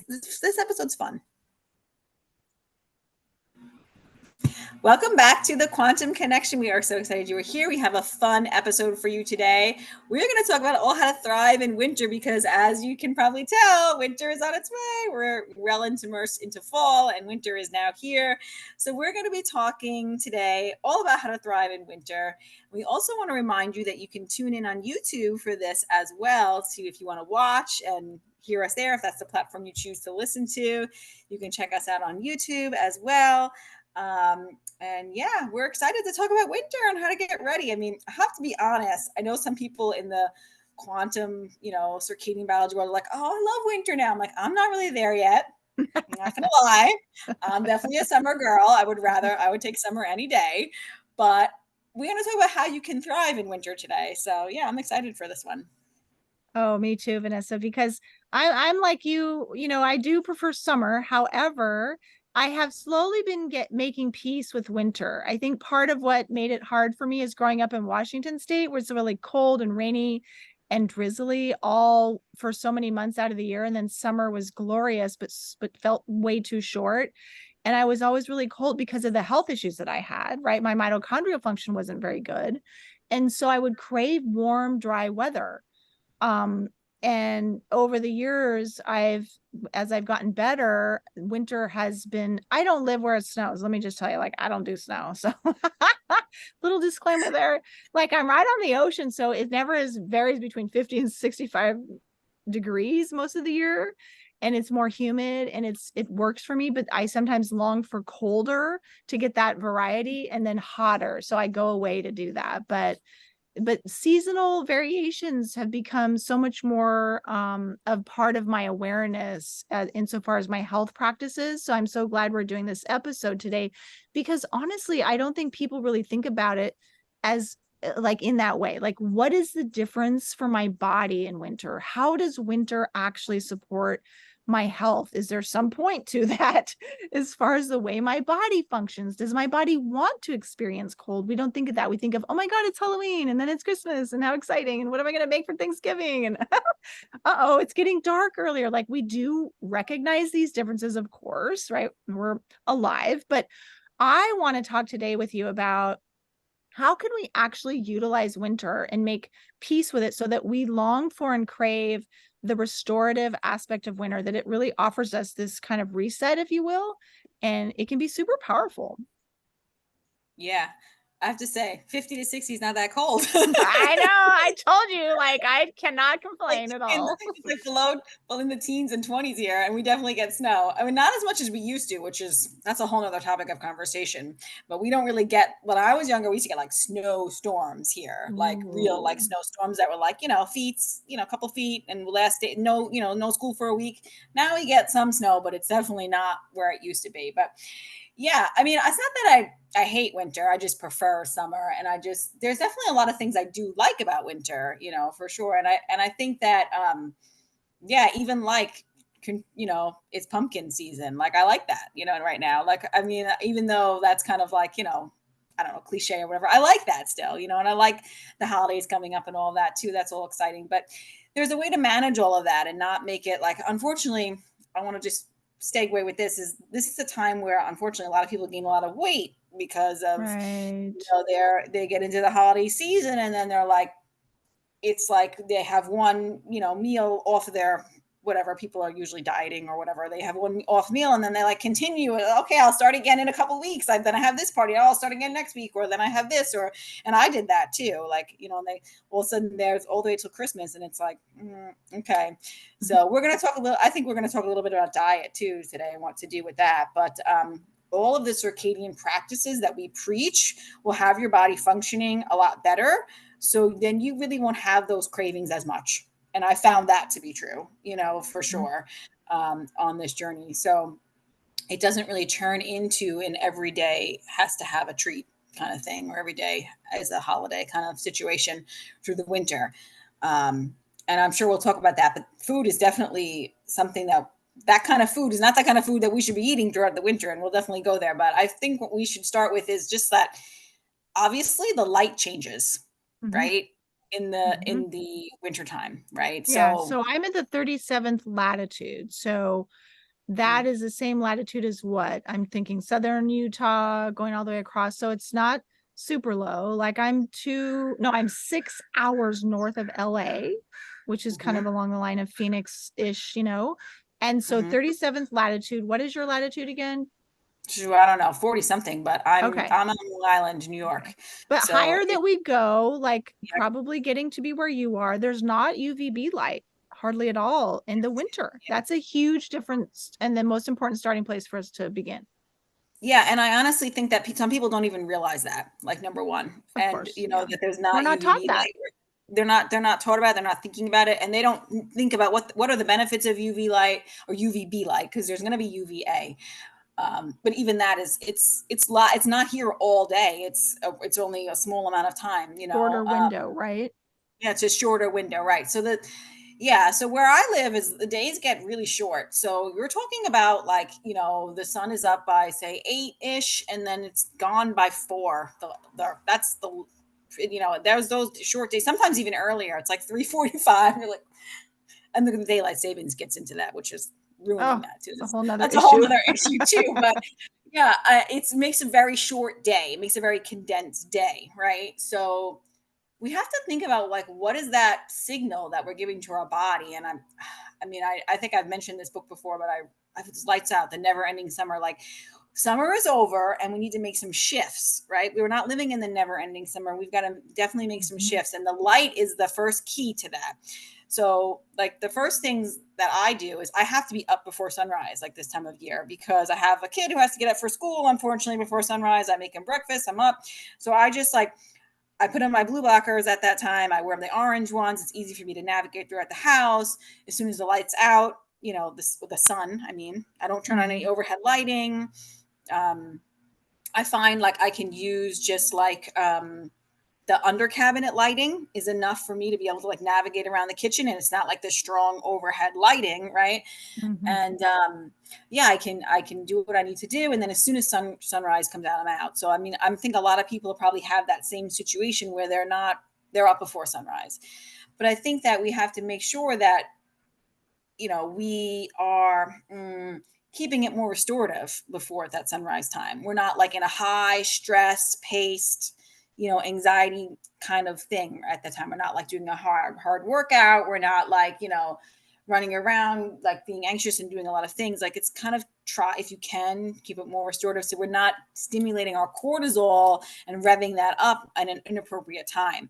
this episode's fun. Welcome back to the Quantum Connection. We are so excited you are here. We have a fun episode for you today. We're going to talk about all how to thrive in winter because, as you can probably tell, winter is on its way. We're well immersed into fall, and winter is now here. So we're going to be talking today all about how to thrive in winter. We also want to remind you that you can tune in on YouTube for this as well. See if you want to watch and hear us there. If that's the platform you choose to listen to, you can check us out on YouTube as well. And yeah, we're excited to talk about winter and how to get ready. I mean, I have to be honest. I know some people in the quantum, circadian biology world are like, oh, I love winter now. I'm like, I'm not really there yet. I'm not gonna lie. I'm definitely a summer girl. I would take summer any day. But we're gonna talk about how you can thrive in winter today. So yeah, I'm excited for this one. Oh, me too, Vanessa, because I'm like you, I do prefer summer. However, I have slowly been making peace with winter. I think part of what made it hard for me is growing up in Washington State, where it's really cold and rainy and drizzly all for so many months out of the year. And then summer was glorious, but felt way too short. And I was always really cold because of the health issues that I had, right? My mitochondrial function wasn't very good. And so I would crave warm, dry weather. um and over the years, as I've gotten better, winter has been, I don't live where it snows, let me just tell you, like, I don't do snow, so little disclaimer there. Like, I'm right on the ocean, so it never is varies between 50 and 65 degrees most of the year, and it's more humid, and it works for me. But I sometimes long for colder to get that variety, and then hotter, so I go away to do that. But seasonal variations have become so much more of part of my awareness insofar as my health practices. So I'm so glad we're doing this episode today, because honestly, I don't think people really think about it as like in that way. Like, what is the difference for my body in winter? How does winter actually support my health? Is there some point to that as far as the way my body functions? Does my body want to experience cold? We don't think of that. We think of, oh my God, it's Halloween, and then it's Christmas, and how exciting, and what am I going to make for Thanksgiving? And uh-oh, it's getting dark earlier. Like, we do recognize these differences, of course, right? We're alive. But I want to talk today with you about how can we actually utilize winter and make peace with it so that we long for and crave the restorative aspect of winter, that it really offers us this kind of reset, if you will, and it can be super powerful. Yeah. I have to say, 50 to 60 is not that cold. I know, I told you, like, I cannot like complain at in all. it's like below, well, in the teens and 20s here, and we definitely get snow. I mean, not as much as we used to, which is that's a whole nother topic of conversation. But we don't really get. When I was younger, we used to get like snowstorms here, like real like Ooh. snowstorms that were like feet, a couple feet, and last day no school for a week. Now we get some snow, but it's definitely not where it used to be. But yeah, I mean, it's not that I hate winter. I just prefer summer, and there's definitely a lot of things I do like about winter, for sure. And I think that yeah, even like it's pumpkin season. Like I like that, right now. Like I mean, even though that's kind of like, I don't know, cliche or whatever. I like that still, and I like the holidays coming up and all that too. That's all exciting. But there's a way to manage all of that and not make it like, unfortunately, I want to just segue with this is a time where unfortunately a lot of people gain a lot of weight because of Right. they get into the holiday season, and then they're like, it's like they have one meal off of their whatever, people are usually dieting or whatever, they have one off meal, and then they like continue, okay, I'll start again in a couple weeks, then I have this party, I'll start again next week, or then I have this, and I did that too, like, and they all of a sudden there's all the way till Christmas, and it's like, okay. So we're going to talk a little, I think we're going to talk a little bit about diet too today and what to do with that. But all of the circadian practices that we preach will have your body functioning a lot better, so then you really won't have those cravings as much. And I found that to be true, for sure, on this journey. So it doesn't really turn into an everyday has to have a treat kind of thing, or every day as a holiday kind of situation through the winter. And I'm sure we'll talk about that. But food is definitely something that kind of food is not that kind of food that we should be eating throughout the winter. And we'll definitely go there. But I think what we should start with is just that obviously the light changes, Mm-hmm. right? In the Mm-hmm. in the wintertime, right? Yeah, So so I'm in the 37th latitude. So that is the same latitude as what I'm thinking, southern Utah, going all the way across. So it's not super low. Like I'm 6 hours north of LA, which is kind Mm-hmm. of along the line of Phoenix-ish, you know. And so Mm-hmm. 37th latitude. What is your latitude again? So, I don't know, 40 something, but Okay. I'm on Long Island, New York. Okay. But So higher that we go, like yeah, probably getting to be where you are, there's not UVB light hardly at all in the winter. That's a huge difference and the most important starting place for us to begin. yeah, and I honestly think that some people don't even realize that, like, number one, Of and course. Yeah. that there's We're not not taught UVB that. light. They're not taught about it. They're not thinking about it, and they don't think about what are the benefits of UV light or UVB light, because there's going to be UVA. But even that is it's not here all day. It's only a small amount of time. Shorter window, right? Yeah, it's a shorter window, right? So where I live is the days get really short. So you're talking about, like, the sun is up by say 8-ish, and then it's gone by 4. That's the there's those short days, sometimes even earlier. It's like 3:45. You're like, and the daylight savings gets into that, which is ruining Oh, that too. it's a whole nother That's a whole issue. other issue too. But yeah, it makes a very short day. It makes a very condensed day, right? So we have to think about, like, what is that signal that we're giving to our body. And I think I've mentioned this book before, but I it's Lights Out, the never ending summer. Like, summer is over and we need to make some shifts, right? We're not living in the never ending summer. We've got to definitely make some Mhm. shifts, and the light is the first key to that. So, like, the first things that I do is I have to be up before sunrise, like this time of year, because I have a kid who has to get up for school, unfortunately, before sunrise. I make him breakfast, I'm up. So I put on my blue blockers at that time. I wear the orange ones. It's easy for me to navigate throughout the house. As soon as the light's out, the sun, I don't turn on any Mhm. overhead lighting. Um, I find, like, I can use just like the under cabinet lighting is enough for me to be able to, like, navigate around the kitchen, and it's not like the strong overhead lighting, right? Mhm. And yeah, I can do what I need to do, and then as soon as sunrise comes out, I'm out. So I think a lot of people probably have that same situation where they're up before sunrise. But I think that we have to make sure that we are keeping it more restorative before that sunrise time. We're not, like, in a high stress paced, anxiety kind of thing at the time. We're not, like, doing a hard workout. We're not, like, running around, like, being anxious and doing a lot of things. Like, it's kind of, try, if you can, keep it more restorative, so we're not stimulating our cortisol and revving that up at an inappropriate time.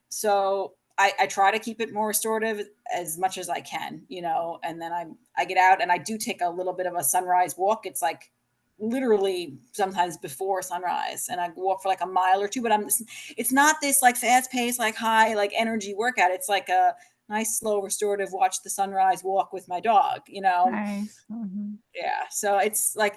So I try to keep it more restorative as much as I can, and then I get out and I do take a little bit of a sunrise walk. It's like literally sometimes before sunrise, and I walk for like a mile or two. But it's not this, like, fast paced, like, high, like, energy workout. It's like a nice, slow, restorative, watch the sunrise walk with my dog. Nice. Mhm. Yeah. So it's like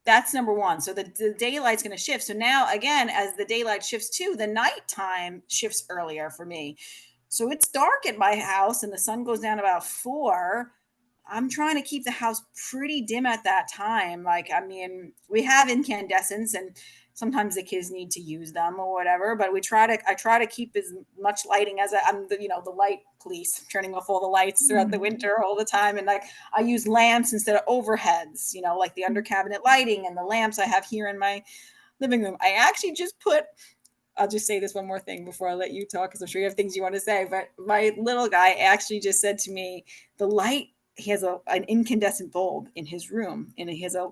that's number one. So the daylight's going to shift. So now, again, as the daylight shifts too, the nighttime shifts earlier for me. So it's dark at my house and the sun goes down about 4. I'm trying to keep the house pretty dim at that time. Like, we have incandescents, and sometimes the kids need to use them or whatever, but I try to keep as much lighting as I'm the light police, turning off all the lights throughout the Mhm. winter all the time. And, like, I use lamps instead of overheads, like the under cabinet lighting and the lamps I have here in my living room. I actually just put I'll just say this one more thing before I let you talk, because I'm sure you have things you want to say. But my little guy actually just said to me, the light, he has an incandescent bulb in his room, and he has a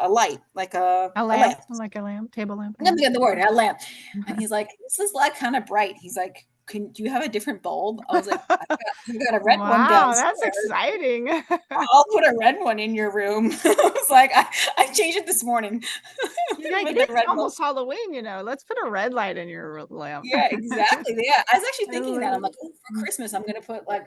light, like A a lamp, lamp. like a lamp, table lamp. I'm gonna get the word, a lamp. And he's like, this is, like, kind of bright. He's like, do you have a different bulb? I was like, I've got a red one Wow, that's downstairs. exciting. I'll put a red one in your room. I was like, I changed it this morning. You're like, With it the is red bulb. almost Halloween, Let's put a red light in your lamp. Yeah, exactly. Yeah, I was actually I thinking that. love I'm like, it. oh, for Christmas, I'm gonna put, like,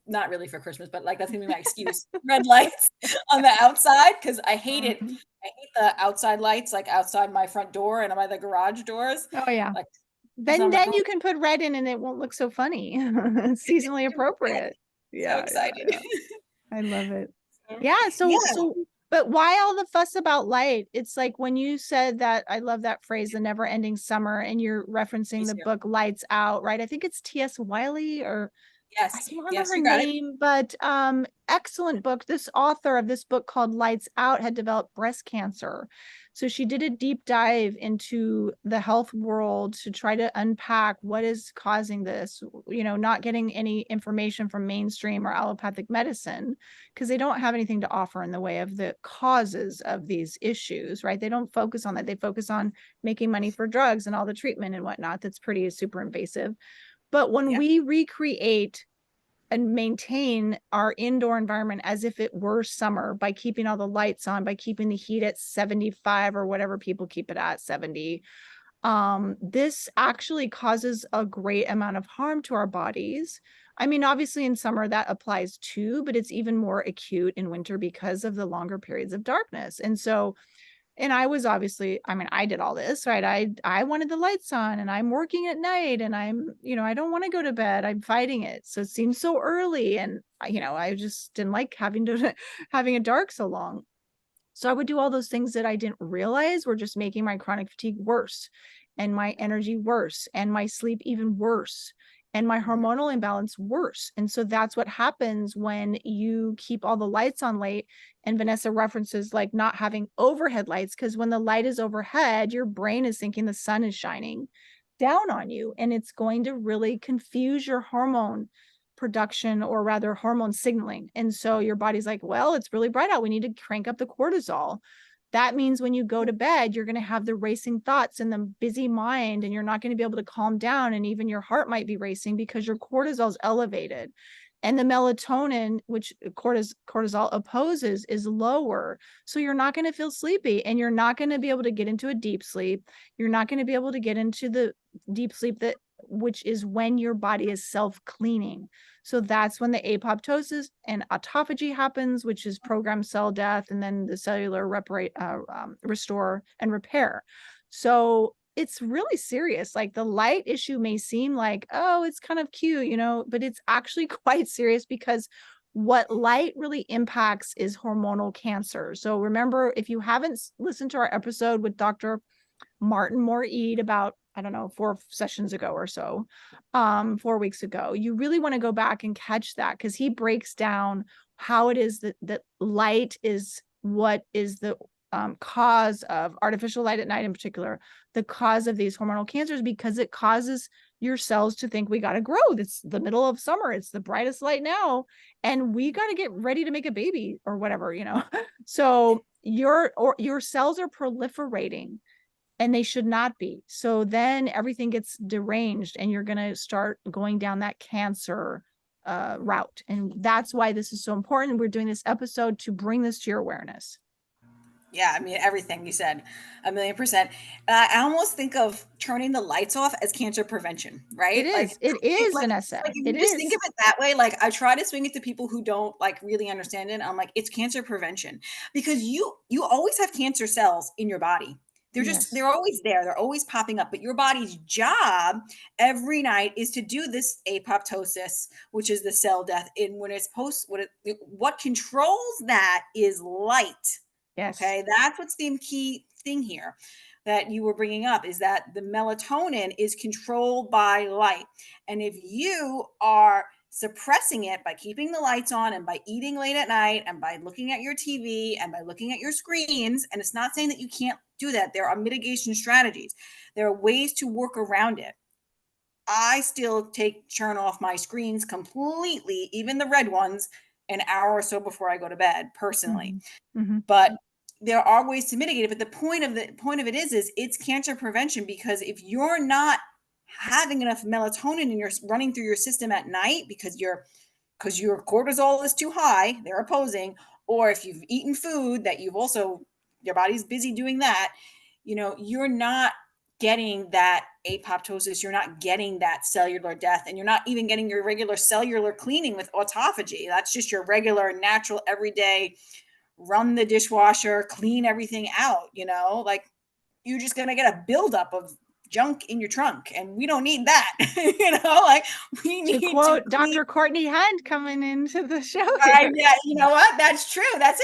not really for Christmas, but, like, that's gonna be my excuse. Red lights on the outside, because I hate it. Mhm. I hate the outside lights, like, outside my front door and by the garage doors. Oh yeah. Like, so Then I'm like, then oh, you can put red in and it won't look so funny. It's seasonally appropriate. so Yeah, yeah, excited. yeah. I love it. So, Yeah, so yeah, but why all the fuss about light? It's like when you said that, I love that phrase, the never ending summer, and you're me referencing the too. book Lights Out, right? I think it's T.S. Wiley or I Yes. can't remember Yes, her you got it. name, but excellent book. This author of this book called Lights Out had developed breast cancer. So she did a deep dive into the health world to try to unpack what is causing this, not getting any information from mainstream or allopathic medicine because they don't have anything to offer in the way of the causes of these issues, right? They don't focus on that. They focus on making money for drugs and all the treatment and whatnot. That's pretty super invasive. But when Yeah. we recreate and maintain our indoor environment as if it were summer by keeping all the lights on, by keeping the heat at 75 or whatever people keep it at 70, this actually causes a great amount of harm to our bodies. I mean, obviously in summer that applies too, but it's even more acute in winter because of the longer periods of darkness. And so, and I was obviously, I mean, I did all this, right? I wanted the lights on and I'm working at night and I don't want to go to bed. I'm fighting it. So it seems so early. And I just didn't like having to having it dark so long. So I would do all those things that I didn't realize were just making my chronic fatigue worse and my energy worse and my sleep even worse and my Mhm. hormonal imbalance worse. And so that's what happens when you keep all the lights on late. And Vanessa references like not having overhead lights, because when the light is overhead, your brain is thinking the sun is shining down on you and it's going to really confuse your hormone production, or rather hormone signaling. And so your body's like, well, it's really bright out. We need to crank up the cortisol. That means when you go to bed, you're going to have the racing thoughts and the busy mind, and you're not going to be able to calm down. And even your heart might be racing because your cortisol is elevated. And the melatonin, which cortisol opposes, is lower. So you're not going to feel sleepy and you're not going to be able to get into a deep sleep. You're not going to be able to get into the deep sleep which is when your body is self-cleaning. So that's when the apoptosis and autophagy happens, which is programmed cell death, and then the cellular restore and repair. So it's really serious. Like the light issue may seem like, oh, it's kind of cute, but it's actually quite serious because what light really impacts is hormonal cancer. So remember, if you haven't listened to our episode with Dr. Martin Moore-Eid about, I don't know, 4 sessions ago or so, 4 weeks ago, you really want to go back and catch that because he breaks down how it is that light is what is the cause of artificial light at night, in particular, the cause of these hormonal cancers, because it causes your cells to think we got to grow. It's the middle of summer. It's the brightest light now. And we got to get ready to make a baby or whatever. So your cells are proliferating and they should not be. So then everything gets deranged and you're going to start going down that cancer route. And that's why this is so important. We're doing this episode to bring this to your awareness. Yeah, I mean everything you said, 1,000,000%. I almost think of turning the lights off as cancer prevention, It right? is. It is, Like, Vanessa. if It you just think is. of it that way, like I try to swing it to people who don't like really understand it. I'm like, it's cancer prevention because you always have cancer cells in your body. Yes. They're always there. They're always popping up. But your body's job every night is to do this apoptosis, which is the cell death. In when it's what controls that is light. Yes. Okay, that's what's the key thing here that you were bringing up is that the melatonin is controlled by light. And if you are suppressing it by keeping the lights on and by eating late at night and by looking at your TV and by looking at your screens, and it's not saying that you can't do that, there are mitigation strategies, there are ways to work around it. I still turn off my screens completely, even the red ones, an hour or so before I go to bed personally. Mm-hmm. Mm-hmm. But there are ways to mitigate it. But the point of it is it's cancer prevention because if you're not having enough melatonin in your running through your system at night because your cortisol is too high, they're opposing, or if you've eaten food that you've also your body's busy doing that, you're not getting that apoptosis, you're not getting that cellular death, and you're not even getting your regular cellular cleaning with autophagy. That's just your regular, natural, everyday run the dishwasher, clean everything out, like you're just gonna get a buildup of junk in your trunk, and we don't need that. Like we To need to quote clean. Dr. Courtney Hunt coming into the show here. Yeah, you know what? That's true. That's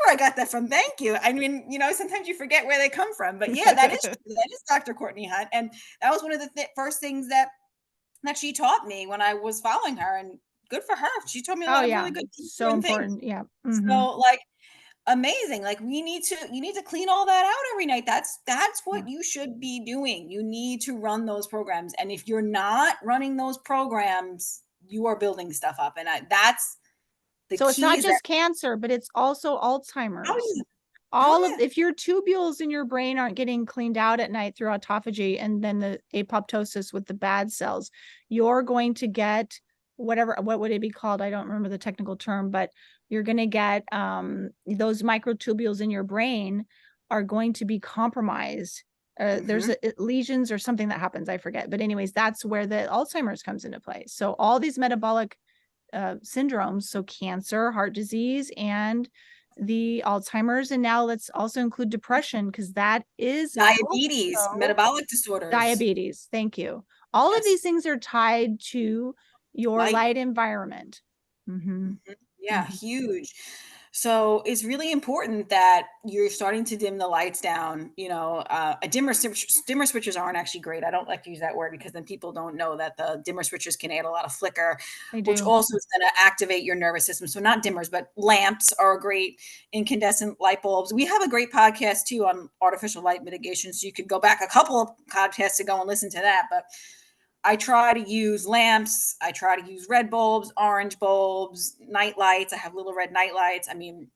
where I got that from. Thank you. I mean, sometimes you forget where they come from, but yeah, that is true. That is Dr. Courtney Hunt, and that was one of the first things that that she taught me when I was following her, and good for her. She taught me a Oh, lot of yeah. really good So important things. important. Yeah. So, like, amazing. Like, you need to clean all that out every night. That's Yeah. what you should be doing. You need to run those programs. And if you're not running those programs, you are building stuff up. And that's the So it's key not is that just cancer, but it's also oh Alzheimer's. yeah, oh All of yeah. if your tubules in your brain aren't getting cleaned out at night through autophagy and then the apoptosis with the bad cells, you're going to get whatever, what would it be called? I don't remember the technical term, but you're going to get those microtubules in your brain are going to be compromised. There's Mhm. lesions or something that happens, I forget, but anyways, that's where the Alzheimer's comes into play. So all these metabolic syndromes, so cancer, heart disease, and the Alzheimer's. And now let's also include depression, because that is Diabetes, also metabolic disorders. diabetes. Thank you. All of Yes. these things are tied to your Light. light environment. Mm-hmm. Mhm. Yeah, Mm-hmm. huge. So it's really important that you're starting to dim the lights down. A dimmer switches aren't actually great. I don't like to use that word because then people don't know that the dimmer switches can add a lot of flicker, They which do. also is going to activate your nervous system. So not dimmers, but lamps are great. Incandescent light bulbs. We have a great podcast too on artificial light mitigation, so you could go back a couple of podcasts ago and listen to that. But I try to use lamps. I try to use red bulbs, orange bulbs, night lights. I have little red night lights. I mean,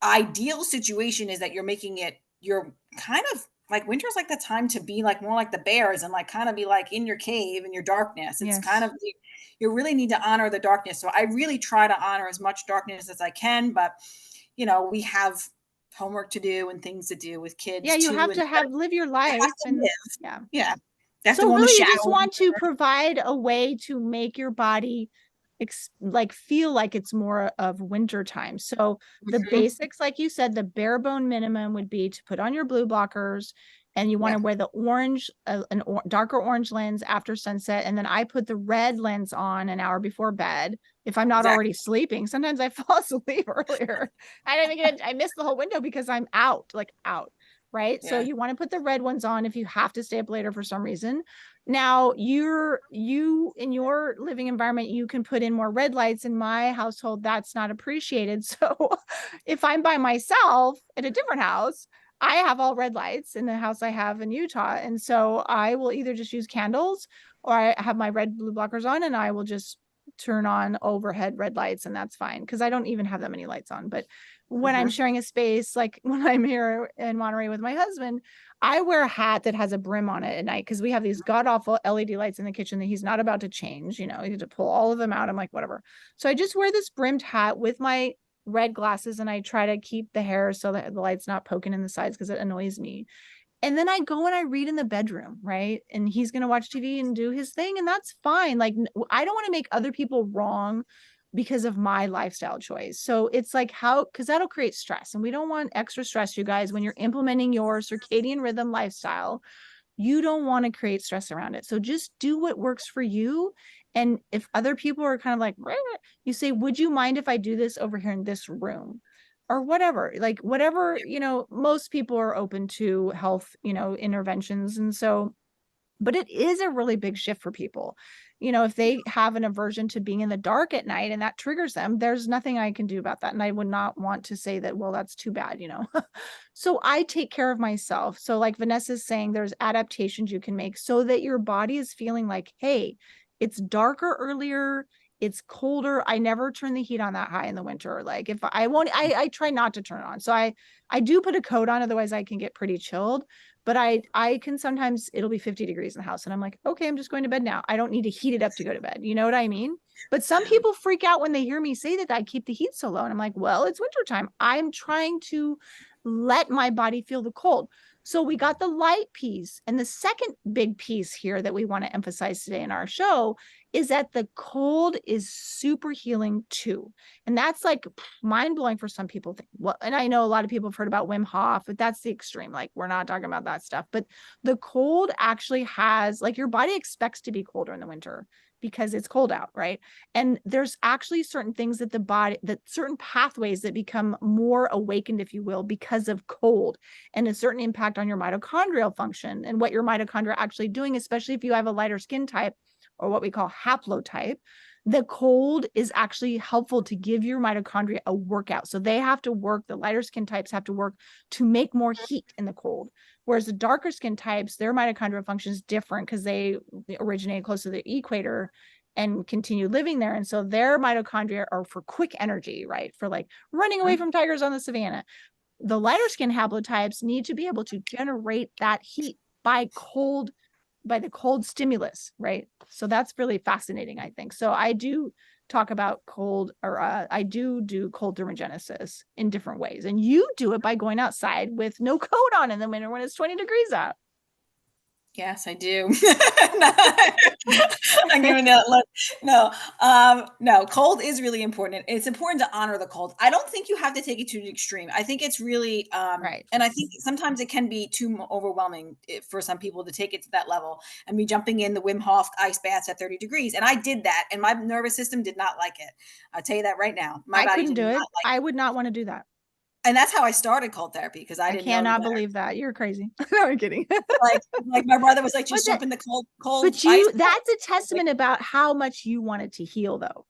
ideal situation is that you're kind of like winter's like the time to be like more like the bears and like kind of be like in your cave in your darkness. It's kind Yes. of you really need to honor the darkness. So I really try to honor as much darkness as I can, but we have homework to do and things to do with Yeah, kids you too, have and to have live your they have life, to and live. yeah. Yeah. They have to So go in the really you shower. just want to provide a way to make your body like feel like it's more of winter time. So the Mhm. basics, like you said, the bare bone minimum would be to put on your blue blockers, and you want Yeah, to wear the orange, darker orange lens after sunset. And then I put the red lens on an hour before bed if I'm not exactly. already sleeping. Sometimes I fall asleep earlier. I missed the whole window because I'm out, like out. Right. So Yeah. you want to put the red ones on if you have to stay up later for some reason. Now you in your living environment, you can put in more red lights. In my household, that's not appreciated. So if I'm by myself at a different house, I have all red lights in the house I have in Utah. And so I will either just use candles or I have my red blue blockers on and I will just turn on overhead red lights, and that's fine because I don't even have that many lights on. But when I'm Mhm. sharing a space, like when I'm here in Monterey with my husband, I wear a hat that has a brim on it at night because we have these god awful LED lights in the kitchen that he's not about to change. You had to pull all of them out. I'm like, whatever. So I just wear this brimmed hat with my red glasses and I try to keep the hair so that the light's not poking in the sides because it annoys me. And then I go and I read in the bedroom, right? And he's going to watch TV and do his thing, and that's fine. Like, I don't want to make other people wrong because of my lifestyle choice. So it's like, how, because that'll create stress. And we don't want extra stress, you guys, when you're implementing your circadian rhythm lifestyle. You don't want to create stress around it. So just do what works for you. And if other people are kind of like, "Meh," you say, would you mind if I do this over here in this room? Or whatever, like whatever, most people are open to health, interventions. And so, but it is a really big shift for people. If they have an aversion to being in the dark at night and that triggers them, there's nothing I can do about that. And I would not want to say that, well, that's too bad. So I take care of myself. So, like Vanessa's saying, there's adaptations you can make so that your body is feeling like, hey, it's darker earlier. It's colder. I never turn the heat on that high in the winter. Like if I won't, I try not to turn it on. So I do put a coat on, otherwise I can get pretty chilled. But I can sometimes it'll be 50 degrees in the house and I'm like, okay, I'm just going to bed now. I don't need to heat it up to go to bed. You know what I mean? But some people freak out when they hear me say that I keep the heat so low. And I'm like, well, it's wintertime. I'm trying to let my body feel the cold. So we got the light piece. And the second big piece here that we want to emphasize today in our show is that the cold is super healing too. And that's like mind blowing for some people. Well, and I know a lot of people have heard about Wim Hof, but that's the extreme. Like we're not talking about that stuff. But the cold actually has, like, your body expects to be colder in the winter because it's cold out, right? And there's actually certain things that certain pathways that become more awakened, if you will, because of cold, and a certain impact on your mitochondrial function and what your mitochondria are actually doing, especially if you have a lighter skin type or what we call haplotype, the cold is actually helpful to give your mitochondria a workout. So they have to work, the lighter skin types have to work to make more heat in the cold. Whereas the darker skin types, their mitochondrial function is different because they originate close to the equator and continue living there. And so their mitochondria are for quick energy, right? For like running away from tigers on the savannah. The lighter skin haplotypes need to be able to generate that heat by the cold stimulus, right? So that's really fascinating, I think. So I do talk about cold, or I do cold thermogenesis in different ways. And you do it by going outside with no coat on in the winter when it's 20 degrees out. Yes, I do. I'm giving that look. No, no, cold is really important. It's important to honor the cold. I don't think you have to take it to the extreme. I think it's really, Right. and I think sometimes it can be too overwhelming for some people to take it to that level and be jumping in the Wim Hof ice baths at 30 degrees. And I did that, and my nervous system did not like it. I'll tell you that right now. My I body couldn't did do not it. like I it. would not want to do that. And that's how I started cold therapy because I I didn't know any cannot better. believe that. You're crazy. No, I'm kidding. Like my brother was like, But just that, jump in the cold but ice. that's a testament about how much you wanted to heal, though.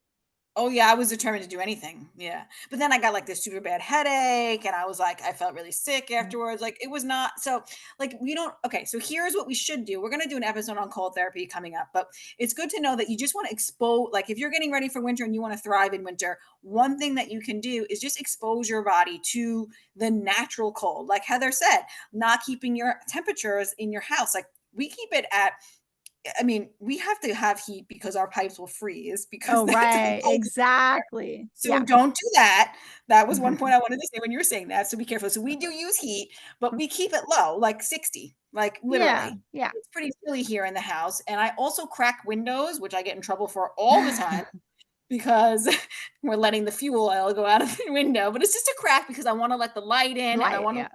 Oh yeah, I was determined to do anything. Yeah. But then I got like this super bad headache and I was like, I felt really sick afterwards. Like it was not so like we don't okay, so here's what we should do. We're gonna do an episode on cold therapy coming up, but it's good to know that you just want to expose like if you're getting ready for winter and you want to thrive in winter, one thing that you can do is just expose your body to the natural cold. Like Heather said, not keeping your temperatures in your house. Like we keep it at I mean, we have to have heat because our pipes will freeze because Oh, that's how right. cold it is here. Exactly. So Yeah. don't do that. That was one point I wanted to say when you were saying that. So be careful. So we do use heat, but we keep it low, like 60, like Yeah. literally. Yeah. It's pretty chilly here in the house. And I also crack windows, which I get in trouble for all the time because we're letting the fuel oil go out of the window. But it's just a crack because I want to let the light in and I Light. want to Yeah.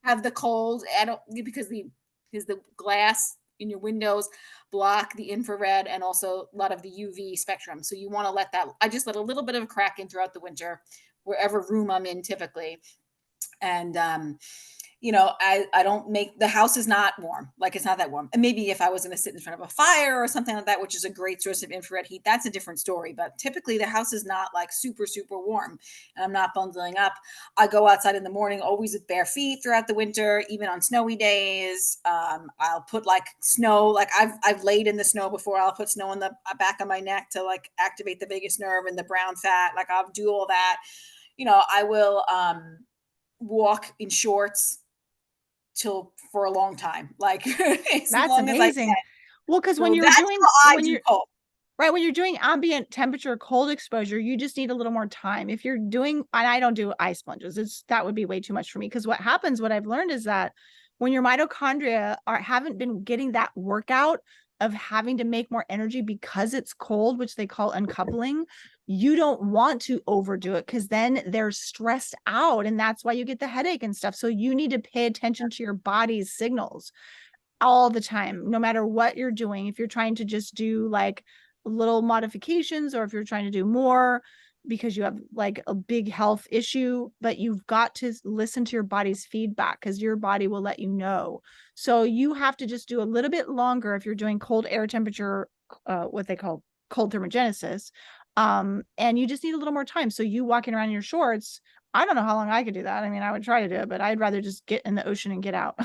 have the cold. I don't because the glass in your windows block the infrared and also a lot of the UV spectrum. So you want to let that. I just let a little bit of a crack in throughout the winter, wherever room I'm in typically, and I don't make the house is not warm. Like it's not that warm. And maybe if I was going to sit in front of a fire or something like that, which is a great source of infrared heat, that's a different story. But typically the house is not like super, super warm and I'm not bundling up. I go outside in the morning, always with bare feet throughout the winter, even on snowy days. I'll put like snow, like I've laid in the snow before. I'll put snow on the back of my neck to like activate the vagus nerve and the brown fat. Like I'll do all that. I will walk in shorts till for a long time, like as That's long as I amazing. can. Well, because So that's how I when do you're, cold. right, when you're doing ambient temperature cold exposure, you just need a little more time. If you're doing, and I don't do ice plunges, that would be way too much for me. Because what I've learned is that when your mitochondria haven't been getting that workout of having to make more energy because it's cold, which they call uncoupling, you don't want to overdo it because then they're stressed out. And that's why you get the headache and stuff. So you need to pay attention to your body's signals all the time, no matter what you're doing. If you're trying to just do like little modifications or if you're trying to do more because you have like a big health issue, but you've got to listen to your body's feedback because your body will let you know. So you have to just do a little bit longer if you're doing cold air temperature, what they call cold thermogenesis. And you just need a little more time. So you walking around in your shorts, I don't know how long I could do that. I mean, I would try to do it, but I'd rather just get in the ocean and get out.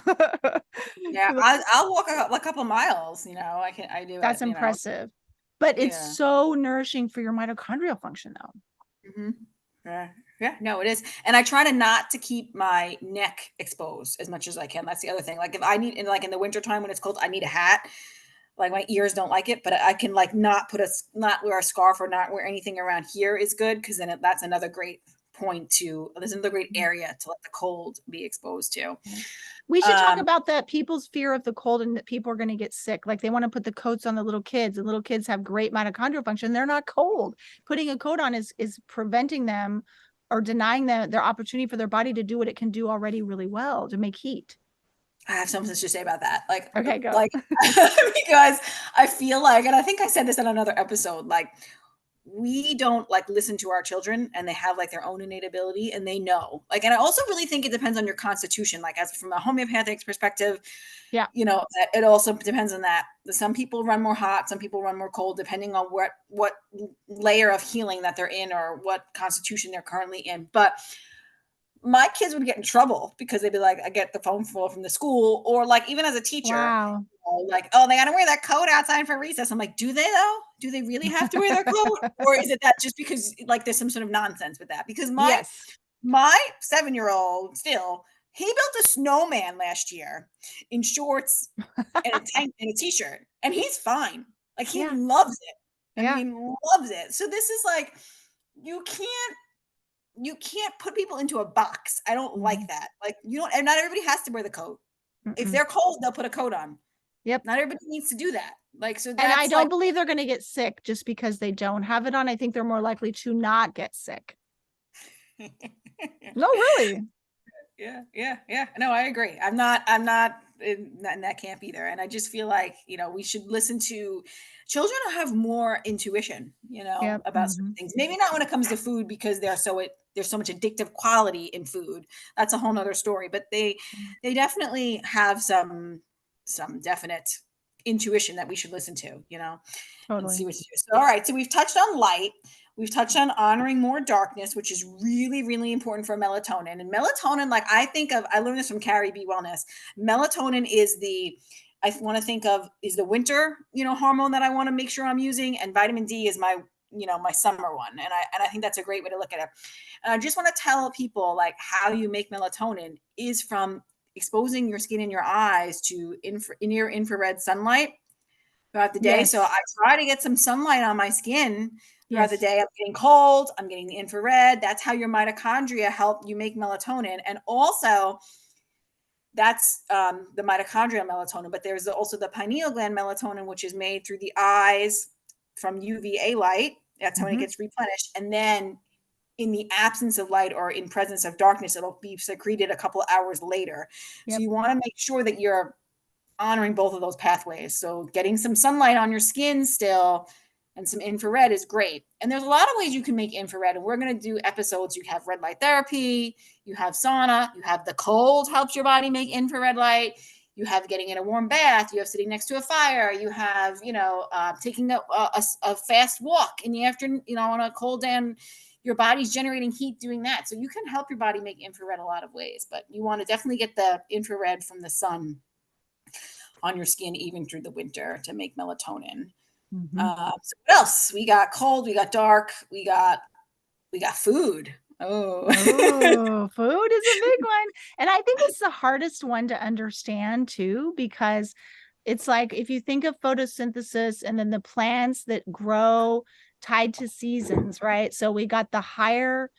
Yeah, I'll walk a couple miles. I do That's it. impressive. But it's Yeah. so nourishing for your mitochondrial function, though. Hmm. Yeah. Yeah, no, it is. And I try to not to keep my neck exposed as much as I can. That's the other thing. Like if I need in the wintertime when it's cold, I need a hat. Like my ears don't like it, but I can like not wear a scarf or not wear anything around here is good because then that's another great point to there's another great area to let the cold be exposed to. We should talk Um, about that people's fear of the cold and that people are going to get sick. Like they want to put the coats on the little kids, and little kids have great mitochondrial function. They're not cold. Putting a coat on is preventing them or denying them their opportunity for their body to do what it can do already really well, to make heat. I have something to say about that. Okay, go. Like because I feel like, and I think I said this in another episode, like we don't like listen to our children, and they have like their own innate ability, and they know, like, and I also really think it depends on your constitution, like as from a homeopathic perspective, Yeah. it also depends on that. Some people run more hot, some people run more cold, depending on what layer of healing that they're in or what constitution they're currently in. But my kids would get in trouble because they'd be like, I get the phone call from the school, or like even as a teacher, Wow. like, oh, they got to wear that coat outside for recess. I'm like, do they though? Do they really have to wear their coat, or is it that just because like there's some sort of nonsense with that? Because Yes. my 7-year-old still, he built a snowman last year in shorts and a tank and a t-shirt, and he's fine. Like he Yeah. loves it. I Yeah. mean, loves it. So this is like, you can't you can't put people into a box. I don't like Mhm. that. Like, you don't, and not everybody has to wear the coat. If Mm-mm. they're cold, they'll put a coat on. Yep. Not everybody needs to do that. Like, so And I that's don't like, believe they're going to get sick just because they don't have it on. I think they're more likely to not get sick. No, really. yeah, yeah, yeah. No, I agree. I'm not in that camp either. And I just feel like, we should listen to children who have more intuition, Yep. about certain Hmm. things. Maybe not when it comes to food, because there's so much addictive quality in food. That's a whole nother story. But they definitely have some definite intuition that we should listen to, and see Totally. what to do. So, all right. So we've touched on light. We've touched on honoring more darkness, which is really, really important for melatonin. And melatonin, like I learned this from Carrie B Wellness. Melatonin is I want to think of is the winter, hormone that I want to make sure I'm using, and vitamin D is my summer one. And I think that's a great way to look at it. And I just want to tell people like how you make melatonin is from exposing your skin and your eyes to near infrared sunlight throughout the day. So Yes. I try to get some sunlight on my skin throughout the Yes. day. I'm getting cold, I'm getting the infrared. That's how your mitochondria help you make melatonin. And also, that's the mitochondrial melatonin, but there's also the pineal gland melatonin, which is made through the eyes from UVA light. That's when it Hmm. gets replenished. And then in the absence of light or in presence of darkness, it'll be secreted a couple hours later. So Yep. you want to make sure that you're honoring both of those pathways. So getting some sunlight on your skin still and some infrared is great. And there's a lot of ways you can make infrared. And we're going to do episodes. You have red light therapy, you have sauna, you have the cold helps your body make infrared light. You have getting in a warm bath. You have sitting next to a fire. You have, taking a fast walk in the afternoon, on a cold day. Your body's generating heat doing that. So you can help your body make infrared a lot of ways. But you want to definitely get the infrared from the sun on your skin even through the winter to make melatonin. Hmm. So what else? We got cold, we got dark, we got food. Oh, Oh, food is a big one. And I think it's the hardest one to understand too, because it's like if you think of photosynthesis and then the plants that grow tied to seasons, right? So we got the higher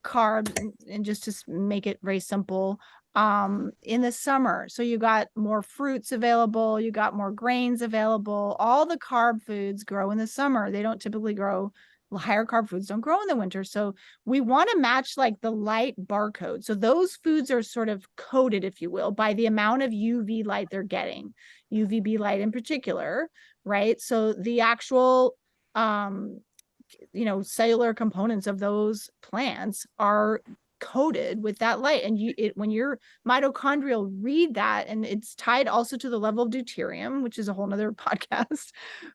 carbs, and just to make it very simple, in the summer. So you got more fruits available, you got more grains available. All the carb foods grow in the summer. They don't typically grow, higher carb foods don't grow in the winter. So we want to match like the light barcode. So those foods are sort of coded, if you will, by the amount of UV light they're getting, UVB light in particular, right? So the actual cellular components of those plants are coded with that light, and when your mitochondrial read that, and it's tied also to the level of deuterium, which is a whole nother podcast,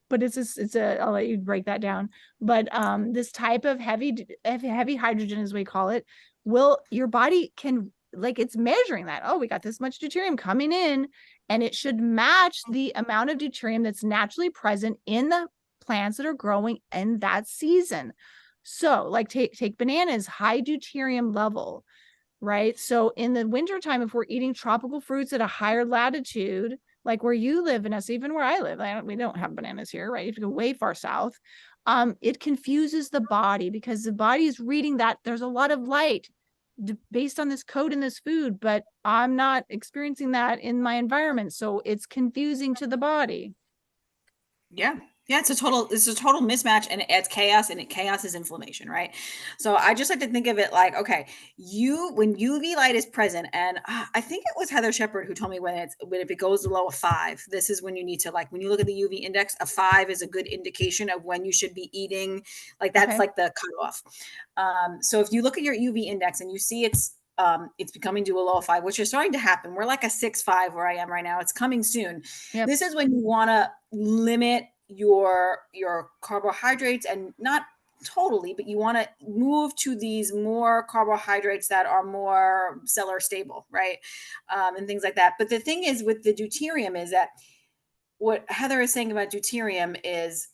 but I'll let you break that down. But this type of heavy hydrogen, as we call it, your body can, like, it's measuring that, oh, we got this much deuterium coming in, and it should match the amount of deuterium that's naturally present in the plants that are growing in that season. So like take bananas, high deuterium level, right? So in the wintertime, if we're eating tropical fruits at a higher latitude, like where you live, Vanessa, even where I live, we don't have bananas here, right? You have to go way far south. It confuses the body because the body is reading that there's a lot of light based on this code in this food, but I'm not experiencing that in my environment. So it's confusing to the body. yeah. Yeah, it's a total mismatch, and it adds chaos, and chaos is inflammation, right? So I just like to think of it like, okay, when UV light is present, and I think it was Heather Shepard who told me when if it goes below a 5, this is when you need to, like, when you look at the UV index, a 5 is a good indication of when you should be eating. Like that's Okay. like the cutoff. So if you look at your UV index and you see it's becoming to a low 5, which is starting to happen. We're like a 6.5 where I am right now. It's coming soon. Yep. This is when you want to limit your carbohydrates, and not totally, but you want to move to these more carbohydrates that are more cellular stable, right? And things like that. But the thing is with the deuterium is that what Heather is saying about deuterium is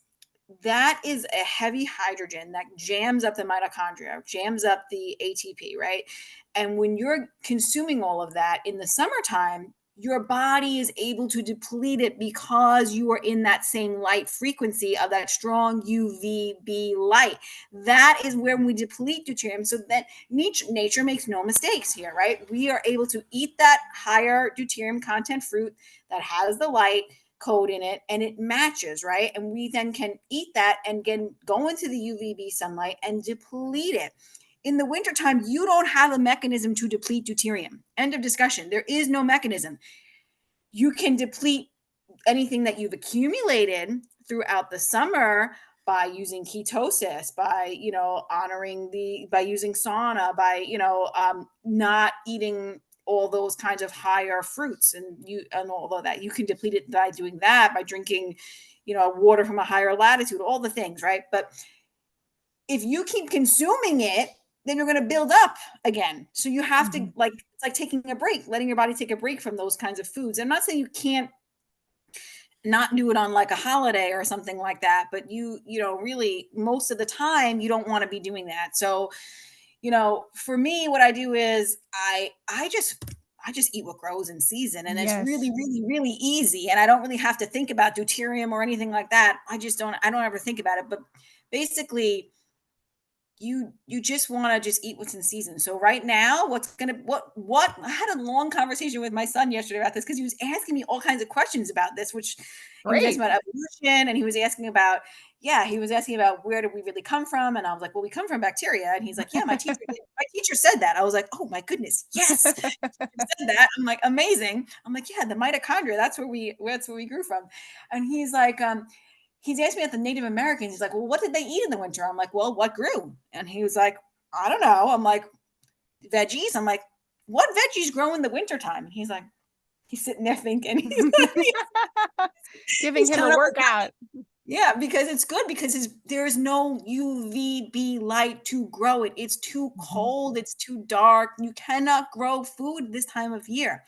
that is a heavy hydrogen that jams up the mitochondria, jams up the ATP, right? And when you're consuming all of that in the summertime, your body is able to deplete it because you are in that same light frequency of that strong UVB light. That is where we deplete deuterium. So that nature makes no mistakes here, right? We are able to eat that higher deuterium content fruit that has the light code in it, and it matches, right? And we then can eat that and go into the UVB sunlight and deplete it. In the wintertime, you don't have a mechanism to deplete deuterium. End of discussion. There is no mechanism. You can deplete anything that you've accumulated throughout the summer by using ketosis, by honoring by using sauna, by not eating all those kinds of higher fruits, and all of that. You can deplete it by doing that, by drinking water from a higher latitude, all the things, right? But if you keep consuming it, then you're going to build up again. So you have to, Mhm. like, it's like taking a break, letting your body take a break from those kinds of foods. I'm not saying you can't not do it on like a holiday or something like that, but really most of the time you don't want to be doing that. So for me, what I do is I just eat what grows in season, and it's really, Yes. really, really easy, and I don't really have to think about deuterium or anything like that. I don't ever think about it. But basically, you just want to just eat what's in season. So right now, what I had a long conversation with my son yesterday about this, because he was asking me all kinds of questions about this, which he was asking Great. about evolution, and he was asking about, yeah, he was asking about where did we really come from, and I was like, well, we come from bacteria, and he's like, yeah, my teacher said that. I was like, oh my goodness, yes, said that. I'm like, amazing. I'm like, yeah, the mitochondria, that's where we grew from. And he's asked me about the Native Americans. He's like, well, what did they eat in the winter? I'm like, well, what grew? And he was like, I don't know. I'm like, veggies. I'm like, what veggies grow in the wintertime? And he's sitting there thinking, Giving he's him a coming up with, workout. yeah, because it's good, because there's no UVB light to grow it. It's too Mhm. cold. It's too dark. You cannot grow food this time of year.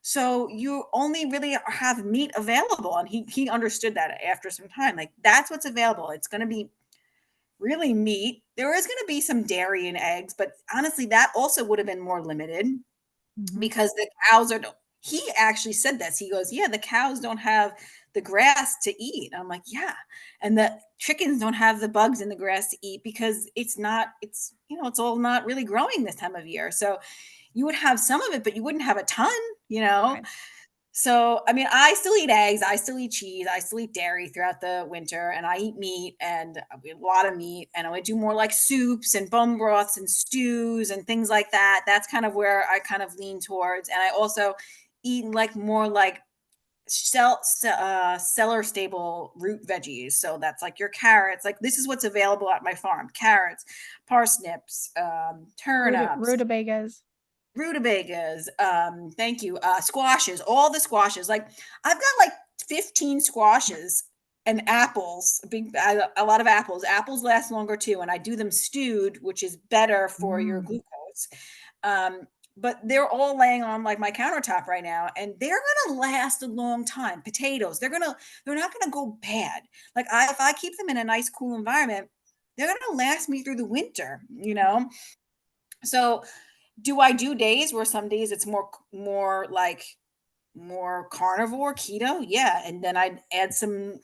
So you only really have meat available. And he understood that after some time. Like, that's what's available. It's going to be really meat. There is going to be some dairy and eggs, but honestly, that also would have been more limited, Mhm. because the cows are. He actually said this. He goes, "Yeah, the cows don't have the grass to eat." I'm like, "Yeah," and the chickens don't have the bugs in the grass to eat, because it's not. It's all not really growing this time of year. So you would have some of it, but you wouldn't have a ton. You know, Right. so, I mean, I still eat eggs, I still eat cheese, I still eat dairy throughout the winter, and I eat meat, and a lot of meat, and I would do more like soups and bone broths and stews and things like that. That's kind of where I kind of lean towards. And I also eat like more like cellar stable root veggies. So that's like your carrots. Like, this is what's available at my farm: carrots, parsnips, turnips, Rutabagas. rutabagas, thank you, squashes, all the squashes. Like, I've got like 15 squashes and apples, a lot of apples. Apples last longer too, and I do them stewed, which is better for your Mm. glucose. Um, but they're all laying on like my countertop right now, and they're gonna last a long time. Potatoes, they're not gonna go bad. Like, if I keep them in a nice, cool environment, they're gonna last me through the winter, you know? So do I do days where some days it's more like more carnivore, keto? Yeah, and then I'd add some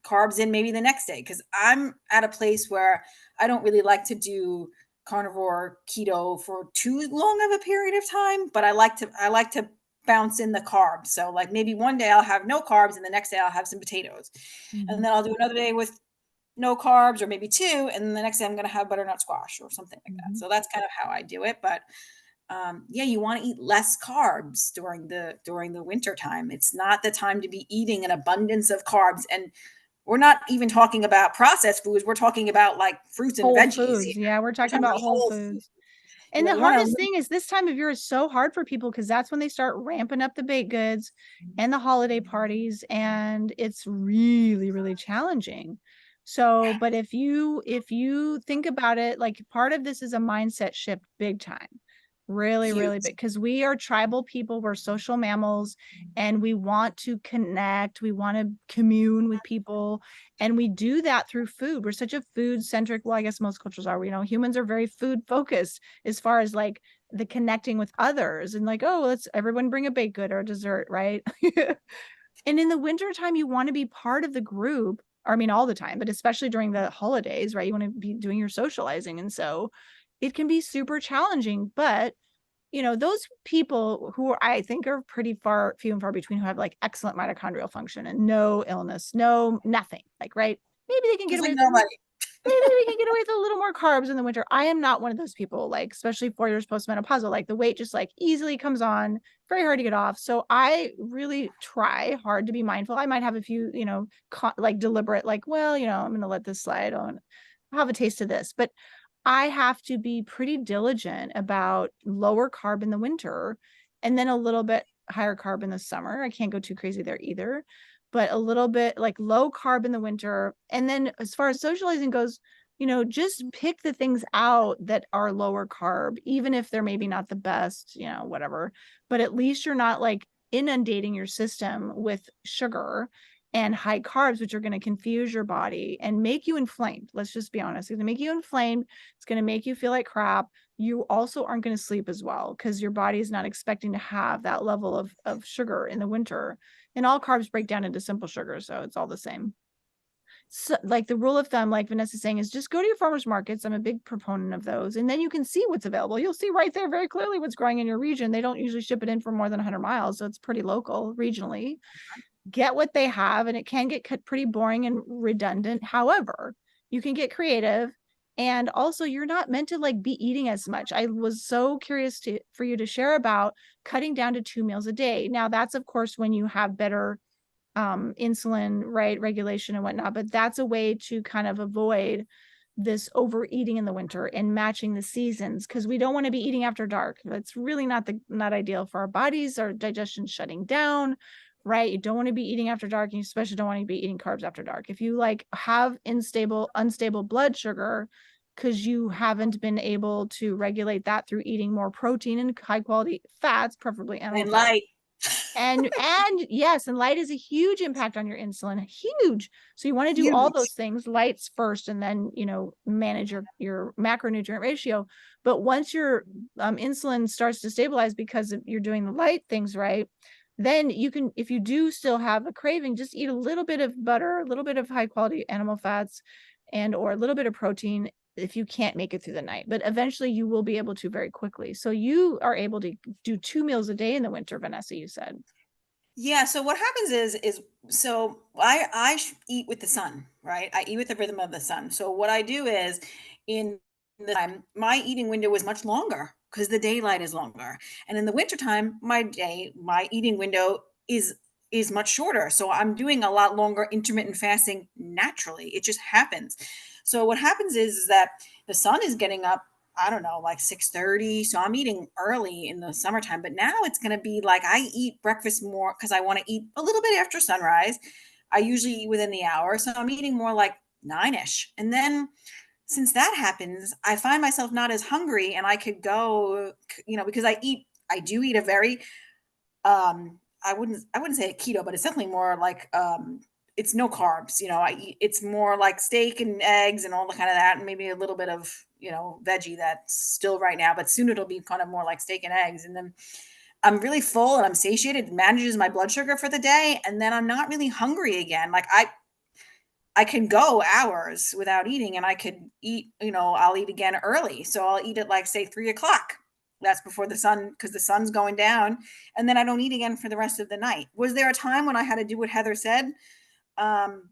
carbs in maybe the next day, because I'm at a place where I don't really like to do carnivore keto for too long of a period of time, but I like to bounce in the carbs. So like maybe one day I'll have no carbs and the next day I'll have some potatoes. And Mhm. then I'll do another day with no carbs or maybe two. And then the next day I'm going to have butternut squash or something like that. Mhm. So that's kind of how I do it. But yeah, you want to eat less carbs during the winter time. It's not the time to be eating an abundance of carbs. And we're not even talking about processed foods. We're talking about like fruits and Whole veggies. foods. Yeah, we're We're talking talking about about whole whole food. foods. You And know, the you want hardest to thing is this time of year is so hard for people because that's when they start ramping up the baked goods and the holiday parties, and it's really, really challenging. So, but if you think about it, like part of this is a mindset shift big time. Really, really huge. big because we are tribal people, we're social mammals, and we want to connect, we want to commune with people, and we do that through food. We're such a food centric, well, I guess most cultures are, humans are very food focused as far as like the connecting with others and like, oh, let's everyone bring a baked good or a dessert, right? And in the wintertime, you want to be part of the group. Or, I mean, all the time, but especially during the holidays, right? You want to be doing your socializing. And so it can be super challenging. But, those people who I think are pretty few and far between who have like excellent mitochondrial function and no illness, no, nothing, like, right? Maybe they can get Just away like with nobody. maybe we can get away with a little more carbs in the winter. I am not one of those people, like, especially 4 years postmenopausal, like the weight just like easily comes on, very hard to get off. So I really try hard to be mindful. I might have a few, like deliberate, like, well, I'm going to let this slide on. I'll have a taste of this, but I have to be pretty diligent about lower carb in the winter and then a little bit higher carb in the summer. I can't go too crazy there either, but a little bit like low carb in the winter. And then as far as socializing goes, just pick the things out that are lower carb, even if they're maybe not the best, whatever. But at least you're not like inundating your system with sugar and high carbs, which are going to confuse your body and make you inflamed. Let's just be honest. It's going to make you inflamed. It's going to make you feel like crap. You also aren't going to sleep as well because your body is not expecting to have that level of sugar in the winter. And all carbs break down into simple sugar, so it's all the same. So, like the rule of thumb, like Vanessa's saying, is just go to your farmers markets. I'm a big proponent of those. And then you can see what's available. You'll see right there very clearly what's growing in your region. They don't usually ship it in for more than 100 miles. So it's pretty local regionally. Get what they have, and it can get pretty boring and redundant. However, you can get creative, and also you're not meant to like be eating as much. I was so curious for you to share about cutting down to 2 meals a day. Now that's of course when you have better insulin, right, regulation and whatnot, but that's a way to kind of avoid this overeating in the winter and matching the seasons, because we don't want to be eating after dark. That's really not ideal for our bodies. Our digestion shutting down, right? You don't want to be eating after dark, and you especially don't want to be eating carbs after dark. If you like have unstable blood sugar because you haven't been able to regulate that through eating more protein and high quality fats, preferably animal And fats, light. and yes, and light is a huge impact on your insulin, huge. So you want to do all those Huge. things, lights first, and then manage your macronutrient ratio. But once your insulin starts to stabilize because you're doing the light things right, then you can, if you do still have a craving, just eat a little bit of butter, a little bit of high quality animal fats, and or a little bit of protein if you can't make it through the night. But eventually you will be able to very quickly. So you are able to do 2 meals a day in the winter, Vanessa, you said. Yeah, so what happens is so I eat with the sun, right? I eat with the rhythm of the sun. So what I do is in the time my eating window is much longer because the daylight is longer. And in the wintertime, my eating window is much shorter. So I'm doing a lot longer intermittent fasting naturally. It just happens. So what happens is that the sun is getting up, I don't know, like 6:30. So I'm eating early in the summertime, but now it's going to be like I eat breakfast more because I want to eat a little bit after sunrise. I usually eat within the hour. So I'm eating more like 9ish. And then since that happens, I find myself not as hungry and I could go, because I do eat a very I wouldn't say a keto, but it's definitely more like it's no carbs. It's more like steak and eggs and all the kind of that, and maybe a little bit of veggie that's still right now, but soon it'll be kind of more like steak and eggs. And then I'm really full and I'm satiated. It manages my blood sugar for the day, and then I'm not really hungry again. Like I can go hours without eating, and I could eat. I'll eat again early, so I'll eat at like say 3 o'clock. That's before the sun, because the sun's going down, and then I don't eat again for the rest of the night. Was there a time when I had to do what Heather said? Um,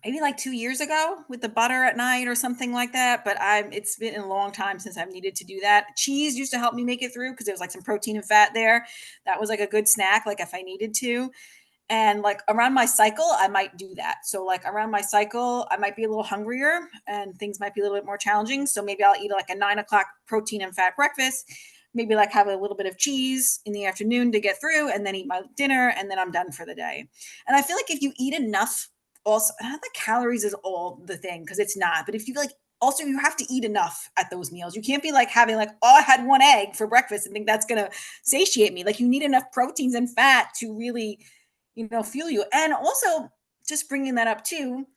Maybe like 2 years ago with the butter at night or something like that. But it's been a long time since I've needed to do that. Cheese used to help me make it through because there was like some protein and fat there. That was like a good snack, like if I needed to. And like around my cycle, I might do that. So like around my cycle, I might be a little hungrier and things might be a little bit more challenging. So maybe I'll eat like a 9 o'clock protein and fat breakfast, maybe like have a little bit of cheese in the afternoon to get through, and then eat my dinner, and then I'm done for the day. And I feel like if you eat enough, also, not that calories is all the thing, because it's not, but if you like, also you have to eat enough at those meals. You can't be like having like, oh, I had one egg for breakfast and think that's gonna satiate me. Like you need enough proteins and fat to really, fuel you. And also, just bringing that up too,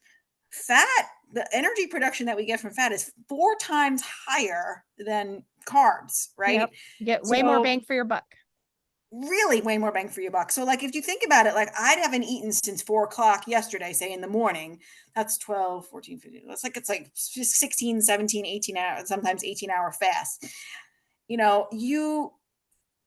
fat, the energy production that we get from fat is 4 times higher than carbs, right? Yep. Get way more So bang for your buck. really way more bang for your buck. So like if you think about it, like I haven't eaten since 4 o'clock yesterday, say in the morning. That's 12, 14, 15. It's like 16, 17, 18 hours, sometimes 18-hour fast. You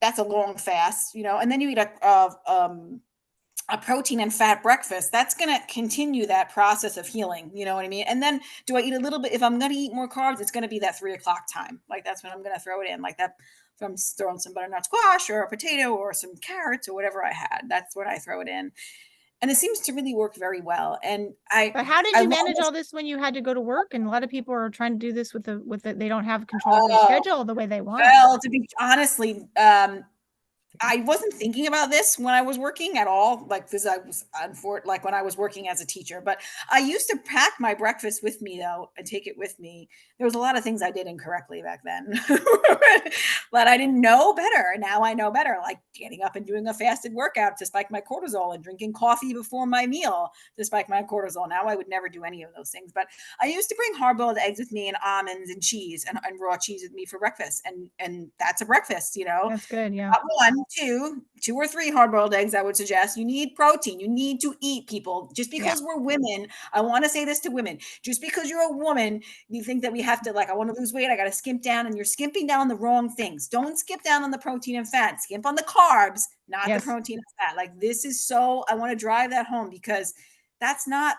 that's a long fast, and then you eat a protein and fat breakfast. That's going to continue that process of healing. You know what I mean? And then do I eat a little bit? If I'm going to eat more carbs, it's going to be that 3 o'clock time. Like that's when I'm going to throw it in, like that. If I'm throwing some butternut squash or a potato or some carrots or whatever I had, that's when I throw it in. And it seems to really work very well. And But how did I you love manage this. all this when you had to go to work? And a lot of people are trying to do this they don't have control over their schedule the way they want. Well, to be honestly, I wasn't thinking about this when I was working at all, like because I was like when I was working as a teacher. But I used to pack my breakfast with me though and take it with me. There was a lot of things I did incorrectly back then, but I didn't know better. Now I know better, like getting up and doing a fasted workout to spike my cortisol and drinking coffee before my meal to spike my cortisol. Now I would never do any of those things. But I used to bring hard-boiled eggs with me and almonds and cheese and raw cheese with me for breakfast, and that's a breakfast. That's good. Yeah. Not one, two or three hard-boiled eggs, I would suggest. You need protein. You need to eat, people. Just Yeah. because we're women, I want to say this to women. Just because you're a woman, you think that we have to, like, I want to lose weight, I got to skimp down, and you're skimping down on the wrong things. Don't skip down on the protein and fat. Skimp on the carbs, not the Yes. protein and fat. Like this is so, I want to drive that home because that's not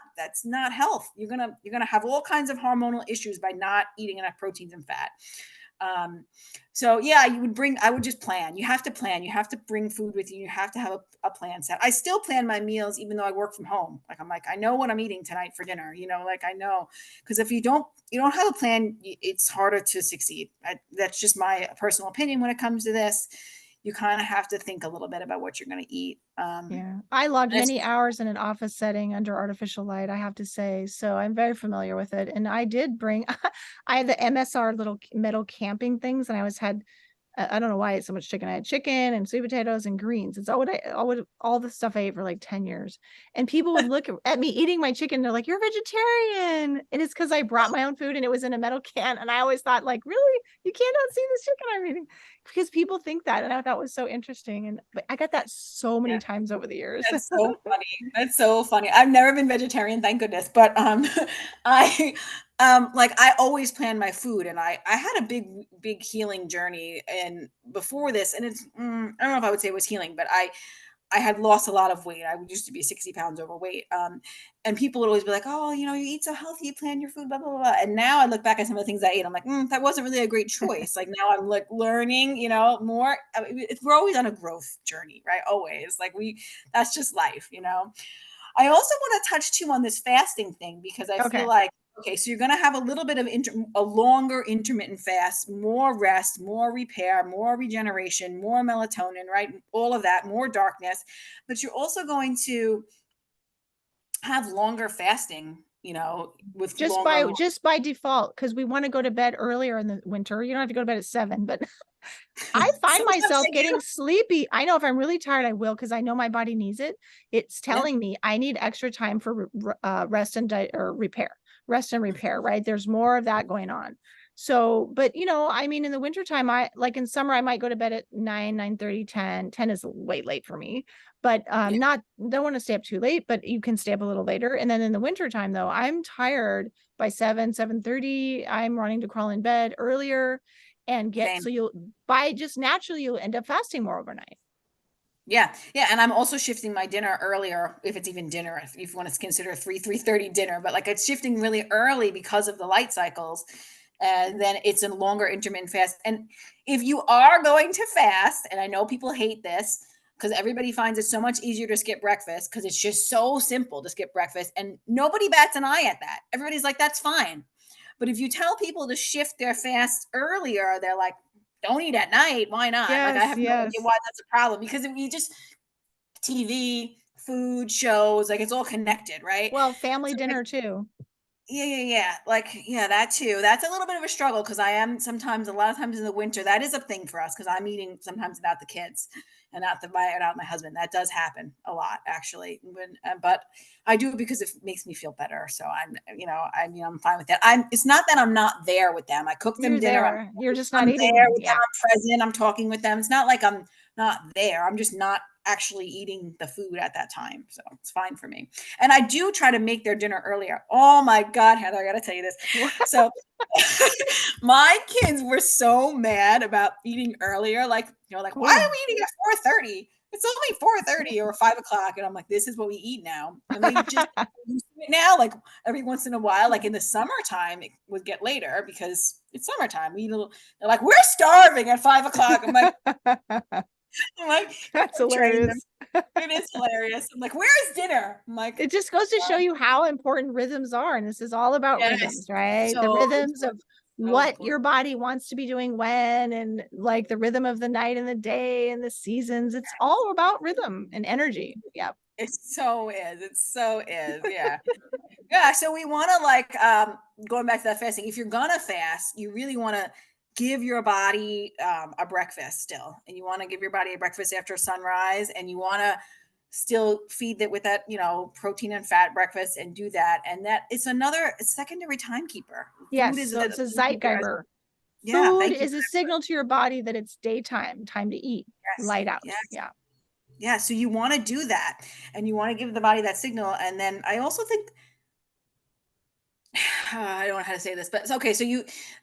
health. You're gonna have all kinds of hormonal issues by not eating enough proteins and fat. Um, so yeah, I would just plan. You have to plan. You have to bring food with you. You have to have a plan set. I still plan my meals, even though I work from home. Like I'm like, I know what I'm eating tonight for dinner, like I know, because if you don't have a plan, it's harder to succeed. That's just my personal opinion when it comes to this. You kind of have to think a little bit about what you're going to eat. Yeah. I logged And it's many hours in an office setting under artificial light, I have to say. So I'm very familiar with it. And I did bring, I had the MSR little metal camping things, and I always had I don't know why I ate so much chicken. I had chicken and sweet potatoes and greens. It's all the stuff I ate for like 10 years. And people would look at me eating my chicken. They're like, "You're a vegetarian." And it's because I brought my own food and it was in a metal can. And I always thought, like, really? You cannot see this chicken I'm eating? Because people think that. And I thought it was so interesting. And but I got that so many yeah. times over the years. That's so funny. That's so funny. I've never been vegetarian, thank goodness. But I like I always plan my food, and I had a big healing journey and before this, and it's I don't know if I would say it was healing, but I had lost a lot of weight. I used to be 60 pounds overweight. And people would always be like, oh, you eat so healthy, you plan your food, blah, blah, blah. And now I look back at some of the things I ate. I'm like, that wasn't really a great choice. Like now I'm like learning, more. I mean, we're always on a growth journey, right? Always. Like that's just life. I also want to touch too on this fasting thing because I feel Okay. like, okay, so you're going to have a little bit of a longer intermittent fast, more rest, more repair, more regeneration, more melatonin, right? All of that, more darkness. But you're also going to have longer fasting, with longer. Just by default, because we want to go to bed earlier in the winter. You don't have to go to bed at 7, but I find Sometimes myself I do. getting sleepy. I know if I'm really tired, I will, because I know my body needs it. It's Yeah. telling me I need extra time for rest and or repair, rest and repair, right? There's more of that going on. So, but I mean, in the wintertime, I like in summer, I might go to bed at 9, 9:30, 10. 10 is way late for me, but Yeah. don't want to stay up too late, but you can stay up a little later. And then in the wintertime though, I'm tired by 7, 7:30. I'm running to crawl in bed earlier. and get, Same. so you'll, by just naturally, you'll end up fasting more overnight. Yeah, yeah, and I'm also shifting my dinner earlier, if it's even dinner, if you want to consider 3:30 dinner, but like it's shifting really early because of the light cycles, and then it's a longer intermittent fast. And if you are going to fast, and I know people hate this because everybody finds it so much easier to skip breakfast because it's just so simple to skip breakfast, and nobody bats an eye at that. Everybody's like, that's fine. But if you tell people to shift their fast earlier, they're like, don't eat at night. Why not? Like, I Yes, have no idea yes. why that's a problem because if you just TV, food, shows, like it's all connected, right? Well, family So like, dinner too. yeah, yeah, yeah. Like, yeah, that too. That's a little bit of a struggle because I am sometimes, a lot of times in the winter, that is a thing for us because I'm eating sometimes without the kids and not my husband. That does happen a lot, actually. But I do it because it makes me feel better. So I'm fine with that. It's not that I'm not there with them. I cook them You're dinner. there. You're just I'm not there eating. with them. Yeah. I'm present. I'm talking with them. It's not like I'm not there. I'm just not actually eating the food at that time. So it's fine for me. And I do try to make their dinner earlier. Oh my God, Heather, I got to tell you this. So my kids were so mad about eating earlier. Like, like, why Ooh. are we eating at 4:30? It's only 4:30 or 5 o'clock. And I'm like, this is what we eat now. And they just used to it now, like every once in a while, like in the summertime, it would get later because it's summertime. We eat a little, they're like, we're starving at 5 o'clock. I'm like, That's train them. hilarious. It is hilarious. I'm like, where's dinner? I'm like, It just goes to show you how important rhythms are. And this is all about yes, rhythms, right? The so rhythms of important, so what important. your body wants to be doing when, and like the rhythm of the night and the day and the seasons. It's all about rhythm and energy. Yeah. It so is. It so is. Yeah. Yeah. So we want to going back to that fasting. If you're gonna fast, you really want to give your body a breakfast still, and you want to give your body a breakfast after sunrise, and you want to still feed it with that protein and fat breakfast and do that. And that it's another secondary timekeeper. Food Yes. is So a it's a timekeeper as Zeitgeber. yeah. Food Thank you is for a that. signal to your body that it's daytime, time to eat, Yes. light out. Yes. Yeah. Yeah. So you want to do that, and you want to give the body that signal. And then I also think I don't know how to say this, but it's okay. So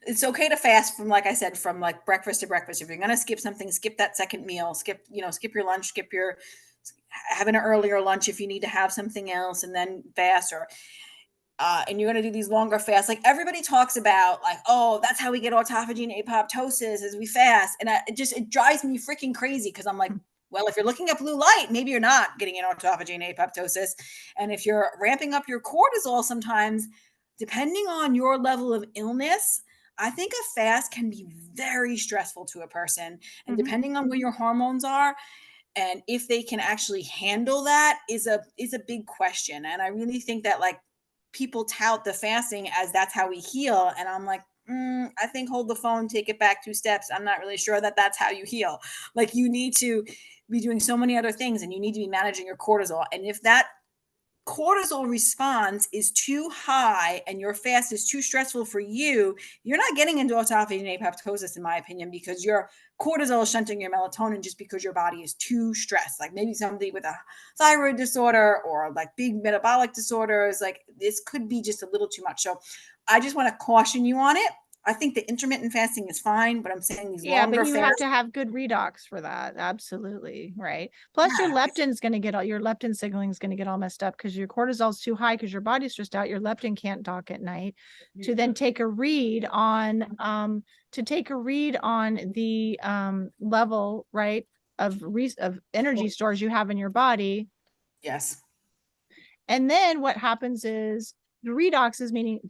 it's okay to fast from, like I said, from like breakfast to breakfast. If you're gonna skip something, skip that second meal. Skip your lunch. Have an earlier lunch if you need to have something else, and then fast. Or and you're gonna do these longer fasts. Like everybody talks about, like, oh, that's how we get autophagy and apoptosis as we fast, and it drives me freaking crazy because I'm like, well, if you're looking at blue light, maybe you're not getting an autophagy and apoptosis, and if you're ramping up your cortisol, sometimes depending on your level of illness, I think a fast can be very stressful to a person, and Mhm. depending on where your hormones are and if they can actually handle that is a big question. And I really think that, like, people tout the fasting as that's how we heal, and I'm like, I think hold the phone, take it back 2 steps. I'm not really sure that that's how you heal. Like, you need to be doing so many other things, and you need to be managing your cortisol, and if that cortisol response is too high and your fast is too stressful for you, you're not getting into autophagy and apoptosis, in my opinion, because your cortisol is shunting your melatonin just because your body is too stressed. Like maybe somebody with a thyroid disorder or like big metabolic disorders, like this could be just a little too much. So I just want to caution you on it. I think the intermittent fasting is fine, but I'm saying these Yeah, but longer you have to fasts. have good redox for that. Absolutely. Right. Plus your Yeah, leptin's going to get all, your leptin signaling is going to get all messed up because your cortisol's too high because your body's stressed out. Your leptin can't dock at night to then take a read on the level, right, of energy stores you have in your body. yes. And then what happens is the redox is meaning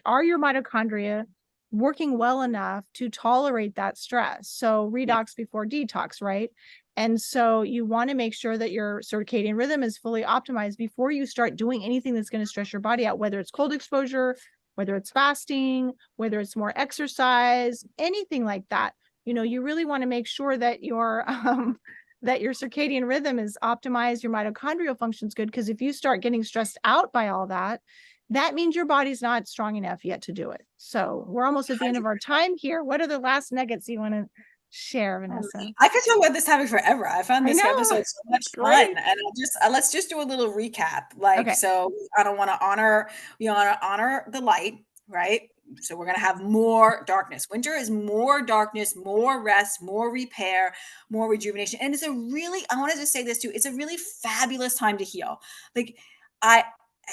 are your mitochondria working well enough to tolerate that stress? So Yeah. redox before detox, right? And so you want to make sure that your circadian rhythm is fully optimized before you start doing anything that's going to stress your body out, whether it's cold exposure, whether it's fasting, whether it's more exercise, anything like that. You really want to make sure that your circadian rhythm is optimized, your mitochondrial function is good. Because if you start getting stressed out by all that, that means your body's not strong enough yet to do it. So we're almost at the end of our time here. What are the last nuggets you want to share, Vanessa? I could talk about this topic forever. I found I this know. episode so much It's fun, great. and let's just do a little recap. Like, Okay. so I don't want to honor, we want to honor the light, right? So we're going to have more darkness. Winter is more darkness, more rest, more repair, more rejuvenation. And it's a really, I wanted to say this too, it's a really fabulous time to heal. Like I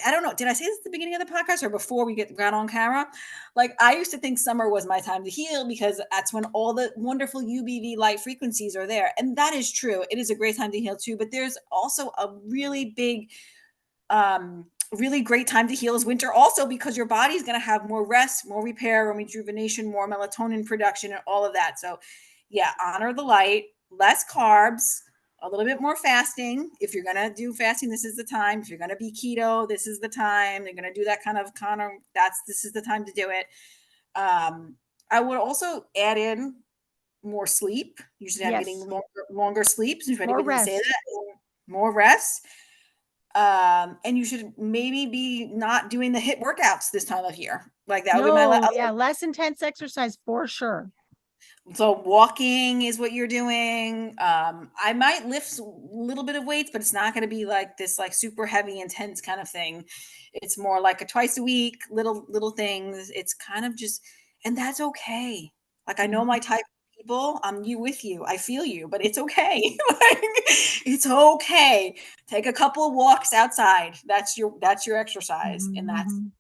I don't know, did I say this at the beginning of the podcast or before we got on camera? Like I used to think summer was my time to heal because that's when all the wonderful UVB light frequencies are there. And that is true. It is a great time to heal too, but there's also a really big really great time to heal is winter also because your body's going to have more rest, more repair, more rejuvenation, more melatonin production, and all of that. So, yeah, honor the light, less carbs, a little bit more fasting. If you're going to do fasting, this is the time. If you're going to be keto, this is the time. They're going to do that kind of that's this is the time to do it. I would also add in more sleep. You should have getting Yes. longer sleeps. If More anybody didn't say rest. that, more rest. And you should maybe be not doing the hit workouts this time of year. Like that would be my No, other. yeah, less intense exercise for sure. So walking is what you're doing. I might lift a little bit of weights, but it's not going to be like this like super heavy, intense kind of thing. It's more like a twice a week, little things. It's kind of just, and that's okay. Like I know my Mhm. type of people. I'm you with you. I feel you, but it's okay. Like, it's okay. Take a couple of walks outside. That's your exercise, and that's Mhm.